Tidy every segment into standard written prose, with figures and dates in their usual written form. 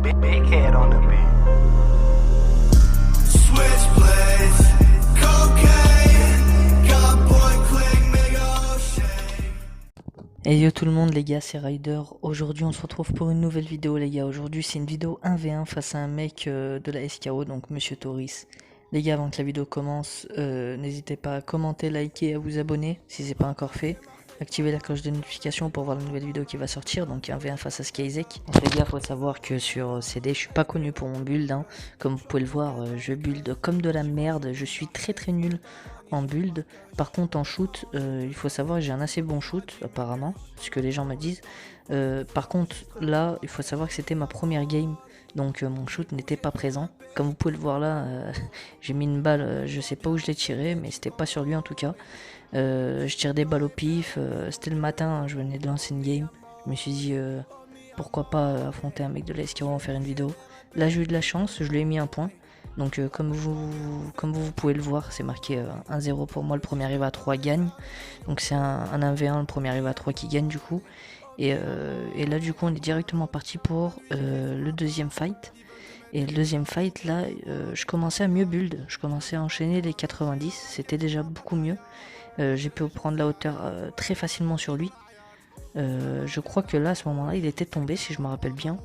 Big head on the beat. Switchblades, cocaine, got boy click, mega shake. Hey yo tout le monde les gars, c'est Ryder. Aujourd'hui on se retrouve pour une nouvelle vidéo les gars. Aujourd'hui c'est une vidéo 1v1 face à un mec de la SKO, donc Monsieur Toris. Les gars, avant que la vidéo commence, n'hésitez pas à commenter, liker et à vous abonner si c'est pas encore fait. Activez la cloche de notification pour voir la nouvelle vidéo qui va sortir, donc 1v1 face à Skyzek. Les gars, faut savoir que sur CD, je suis pas connu pour mon build, hein. Comme vous pouvez le voir, je build comme de la merde, je suis très nul en build. Par contre en shoot, il faut savoir que j'ai un assez bon shoot apparemment, ce que les gens me disent. Par contre là, il faut savoir que c'était ma première game, donc mon shoot n'était pas présent. Comme vous pouvez le voir là, j'ai mis une balle, je sais pas où je l'ai tiré, mais c'était pas sur lui en tout cas. Je tire des balles au pif, c'était le matin, hein, je venais de lancer une game. Je me suis dit pourquoi pas affronter un mec de la SKO, en faire une vidéo. Là j'ai eu de la chance, je lui ai mis un point. Donc comme vous pouvez le voir, c'est marqué 1-0 pour moi, le premier arrivé à 3 gagne. Donc c'est un 1v1, le premier arrivé à 3 qui gagne du coup. Et là du coup on est directement parti pour le deuxième fight. Et le deuxième fight là, je commençais à mieux build, je commençais à enchaîner les 90, c'était déjà beaucoup mieux. J'ai pu prendre la hauteur très facilement sur lui. Je crois que là à ce moment là il était tombé si je me rappelle bien.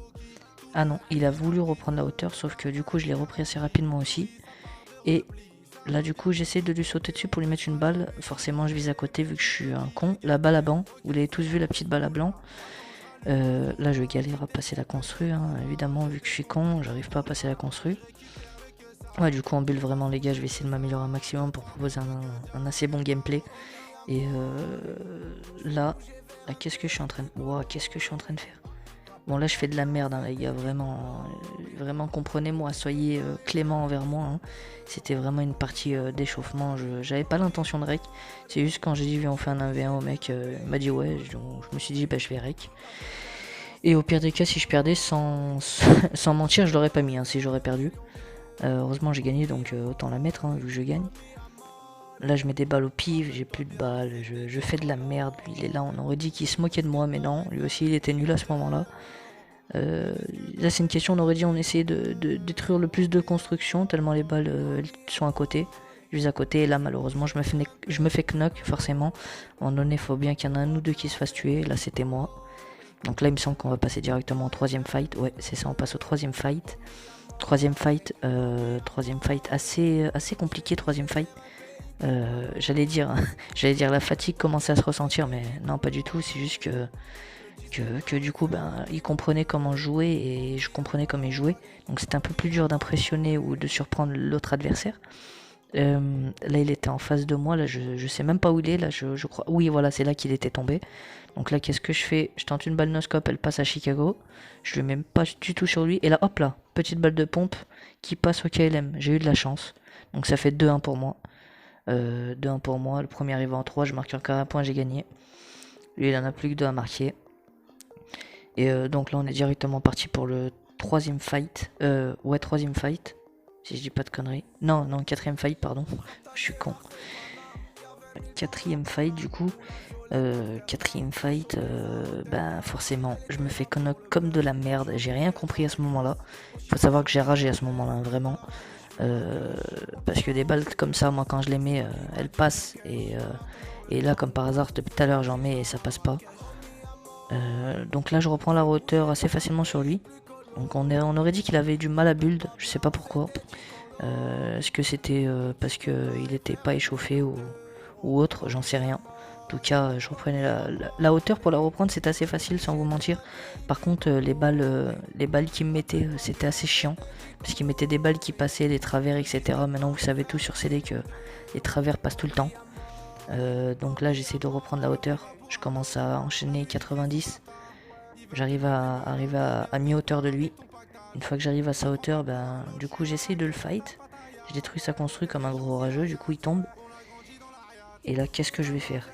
Ah non, il a voulu reprendre la hauteur, sauf que du coup je l'ai repris assez rapidement aussi. Et là du coup j'essaie de lui sauter dessus pour lui mettre une balle. Forcément je vise à côté vu que je suis un con. La balle à blanc, vous l'avez tous vu, la petite balle à blanc. Là je galère à passer la constru, hein. Évidemment vu que je suis con, j'arrive pas à passer la constru. Ouais, du coup en bulle vraiment les gars, je vais essayer de m'améliorer un maximum pour proposer un assez bon gameplay. Et là qu'est-ce que je suis en train de... Wow, qu'est-ce que je suis en train de faire? Bon là je fais de la merde hein, les gars, vraiment comprenez-moi, soyez clément envers moi, hein. C'était vraiment une partie d'échauffement, j'avais pas l'intention de rec, c'est juste quand j'ai dit viens on fait un 1v1 au mec, il m'a dit ouais, donc je me suis dit bah je vais rec. Et au pire des cas si je perdais sans mentir je l'aurais pas mis, hein, si j'aurais perdu. Heureusement j'ai gagné donc autant la mettre hein, vu que je gagne. Là je mets des balles au pif, j'ai plus de balles, je fais de la merde, lui il est là, on aurait dit qu'il se moquait de moi mais non, lui aussi il était nul à ce moment là. Là c'est une question, on aurait dit on essayait de détruire le plus de construction tellement les balles elles sont à côté, juste à côté, et là malheureusement je me fais knock forcément. À un moment donné il faut bien qu'il y en a un ou deux qui se fassent tuer, là c'était moi. Donc là il me semble qu'on va passer directement au troisième fight, ouais c'est ça, on passe au troisième fight. Troisième fight assez compliqué, troisième fight. J'allais dire la fatigue commençait à se ressentir, mais non pas du tout, c'est juste que du coup ben il comprenait comment jouer et je comprenais comment il jouait, donc c'était un peu plus dur d'impressionner ou de surprendre l'autre adversaire. Là il était en face de moi, là je sais même pas où il est, là je crois, oui voilà c'est là qu'il était tombé. Donc là qu'est-ce que je fais? Je tente une balle no-scope, elle passe à Chicago, je lui mets même pas du tout sur lui, et là hop là, petite balle de pompe qui passe au KLM, j'ai eu de la chance, donc ça fait 2-1 pour moi. 2-1 pour moi, le premier arrivé en 3, je marque encore un point, j'ai gagné. Lui il en a plus que 2 à marquer. Et donc là on est directement parti pour le troisième fight. Ouais, troisième fight, si je dis pas de conneries. Non, quatrième fight, pardon. Je suis con. Quatrième fight du coup. Quatrième fight, ben forcément je me fais knock comme de la merde. J'ai rien compris à ce moment là. Faut savoir que j'ai ragé à ce moment là, vraiment. Parce que des balles comme ça, moi quand je les mets, elles passent. Et là comme par hasard depuis tout à l'heure j'en mets et ça passe pas. Donc là je reprends la hauteur assez facilement sur lui. Donc on aurait dit qu'il avait du mal à build, je sais pas pourquoi. Est-ce que c'était parce qu'il était pas échauffé ou autre, j'en sais rien. En tout cas je reprenais la hauteur. Pour la reprendre c'est assez facile sans vous mentir. Par contre les balles qu'il me mettait c'était assez chiant. Parce qu'il mettait des balles qui passaient, des travers etc. Maintenant vous savez tout sur CD que les travers passent tout le temps. Donc là j'essaie de reprendre la hauteur. Je commence à enchaîner 90. J'arrive à mi-hauteur de lui. Une fois que j'arrive à sa hauteur, ben du coup j'essaie de le fight. Je détruis sa construit comme un gros rageux, du coup il tombe. Et là qu'est-ce que je vais faire?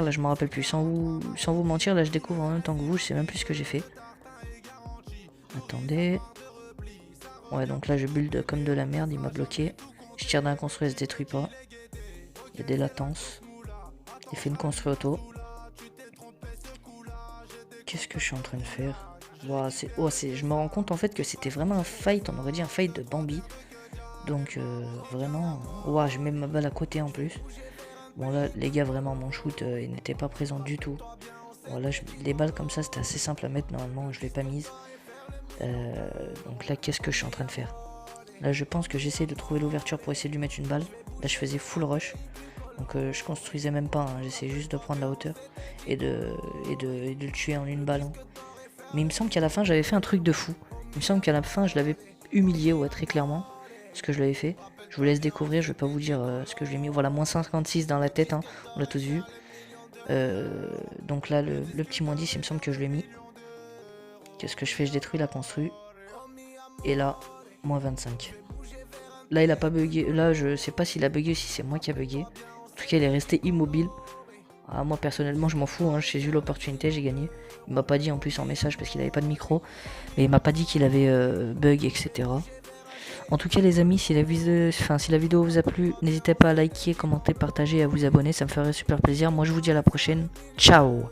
Là je me rappelle plus. Sans vous mentir, là je découvre en même temps que vous, je sais même plus ce que j'ai fait. Attendez. Ouais donc là je build comme de la merde, il m'a bloqué. Je tire d'un construit, elle se détruit pas. Il y a des latences. Il fait une construit auto. Qu'est-ce que je suis en train de faire? Ouah, je me rends compte en fait que c'était vraiment un fight, on aurait dit un fight de Bambi. Donc vraiment, ouah, je mets ma balle à côté en plus. Bon là, les gars, vraiment, mon shoot, il n'était pas présent du tout. Voilà, les balles comme ça, c'était assez simple à mettre, normalement, je l'ai pas mise. Donc là, qu'est-ce que je suis en train de faire? Là, je pense que j'essaie de trouver l'ouverture pour essayer de lui mettre une balle. Là, je faisais full rush. Donc je construisais même pas, hein. J'essayais juste de prendre la hauteur et de le tuer en une balle, hein. Mais il me semble qu'à la fin, j'avais fait un truc de fou. Il me semble qu'à la fin, je l'avais humilié, ouais, très clairement. Ce que je l'avais fait. Je vous laisse découvrir, je vais pas vous dire ce que je lui ai mis. Voilà, moins 56 dans la tête, hein, on l'a tous vu. Donc là, le petit moins 10, il me semble que je l'ai mis. Qu'est-ce que je fais? Je détruis la construit. Et là, moins 25. Là, il a pas bugué. Là, je sais pas s'il a bugué ou si c'est moi qui a bugué. En tout cas, il est resté immobile. Ah, moi, personnellement, je m'en fous, hein. J'ai eu l'opportunité, j'ai gagné. Il m'a pas dit en plus en message parce qu'il avait pas de micro. Mais il m'a pas dit qu'il avait bug, etc. En tout cas, les amis, si la vidéo vous a plu, n'hésitez pas à liker, commenter, partager et à vous abonner. Ça me ferait super plaisir. Moi, je vous dis à la prochaine. Ciao!